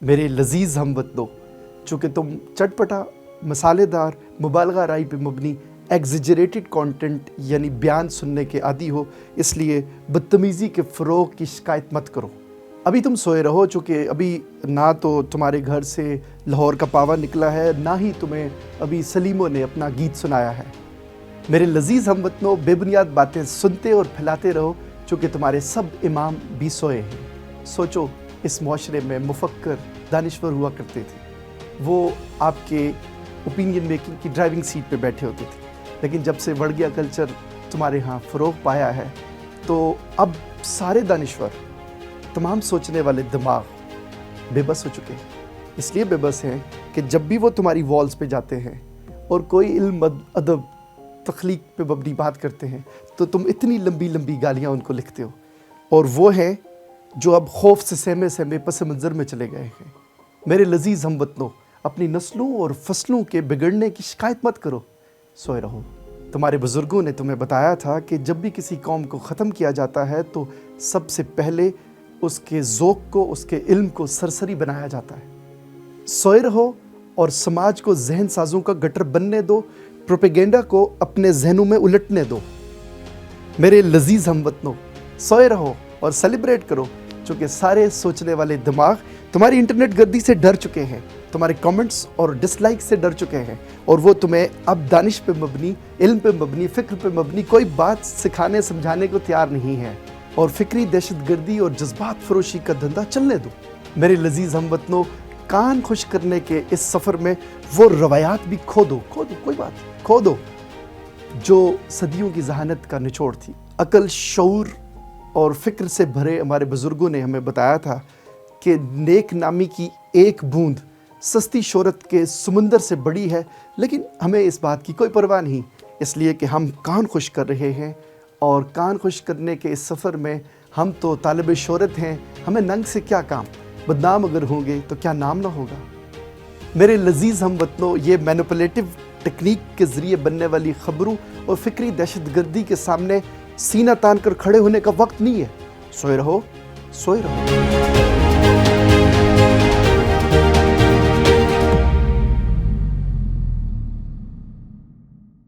میرے لذیذ ہم وطنو، چونکہ تم چٹپٹا، مسالے دار، مبالغہ رائی پہ مبنی ایگزیجریٹڈ کانٹینٹ یعنی بیان سننے کے عادی ہو، اس لیے بدتمیزی کے فروغ کی شکایت مت کرو۔ ابھی تم سوئے رہو، چونکہ ابھی نہ تو تمہارے گھر سے لاہور کا پاوا نکلا ہے، نہ ہی تمہیں ابھی سلیموں نے اپنا گیت سنایا ہے۔ میرے لذیذ ہم وطنوں، بے بنیاد باتیں سنتے اور پھیلاتے رہو، چونکہ تمہارے سب امام بھی سوئے ہیں۔ سوچو، اس معاشرے میں مفکر، دانشور ہوا کرتے تھے، وہ آپ کے اوپینین میکنگ کی ڈرائیونگ سیٹ پہ بیٹھے ہوتے تھے، لیکن جب سے وڑگیا کلچر تمہارے ہاں فروغ پایا ہے تو اب سارے دانشور، تمام سوچنے والے دماغ بے بس ہو چکے ہیں۔ اس لیے بے بس ہیں کہ جب بھی وہ تمہاری والز پہ جاتے ہیں اور کوئی علم، ادب، تخلیق پہ مبنی بات کرتے ہیں تو تم اتنی لمبی لمبی گالیاں ان کو لکھتے ہو، اور وہ ہیں جو اب خوف سے سہمے سہمے پس منظر میں چلے گئے ہیں۔ میرے لذیذ ہم وطنوں، اپنی نسلوں اور فصلوں کے بگڑنے کی شکایت مت کرو، سوئے رہو۔ تمہارے بزرگوں نے تمہیں بتایا تھا کہ جب بھی کسی قوم کو ختم کیا جاتا ہے تو سب سے پہلے اس کے ذوق کو، اس کے علم کو سرسری بنایا جاتا ہے۔ سوئے رہو اور سماج کو ذہن سازوں کا گٹر بننے دو، پروپیگنڈا کو اپنے ذہنوں میں الٹنے دو۔ میرے لذیذ ہم وطنوں، سوئے رہو اور سیلیبریٹ کرو، چونکہ سارے سوچنے والے دماغ تمہاری انٹرنیٹ گردی سے ڈر چکے ہیں، تمہارے کمنٹس اور ڈس لائک سے ڈر چکے ہیں، اور وہ تمہیں اب دانش پہ مبنی، علم پہ مبنی، فکر پہ مبنی کوئی بات سکھانے سمجھانے کو تیار نہیں ہے، اور فکری دہشت گردی اور جذبات فروشی کا دھندا چلنے دو۔ میرے لذیذ ہم وطنوں، کان خوش کرنے کے اس سفر میں وہ روایات بھی کھو دو، کوئی بات کھو دو جو صدیوں کی ذہانت کا نچوڑ تھی۔ عقل، شعور اور فکر سے بھرے ہمارے بزرگوں نے ہمیں بتایا تھا کہ نیک نامی کی ایک بوند سستی شہرت کے سمندر سے بڑی ہے، لیکن ہمیں اس بات کی کوئی پرواہ نہیں، اس لیے کہ ہم کان خوش کر رہے ہیں، اور کان خوش کرنے کے اس سفر میں ہم تو طالب شہرت ہیں، ہمیں ننگ سے کیا کام، بدنام اگر ہوں گے تو کیا نام نہ ہوگا۔ میرے لذیذ ہم وطنوں، یہ مینوپولیٹو ٹیکنیک کے ذریعے بننے والی خبروں اور فکری دہشت گردی کے سامنے سینہ تان کر کھڑے ہونے کا وقت نہیں ہے۔ سوئے رہو، سوئے رہو۔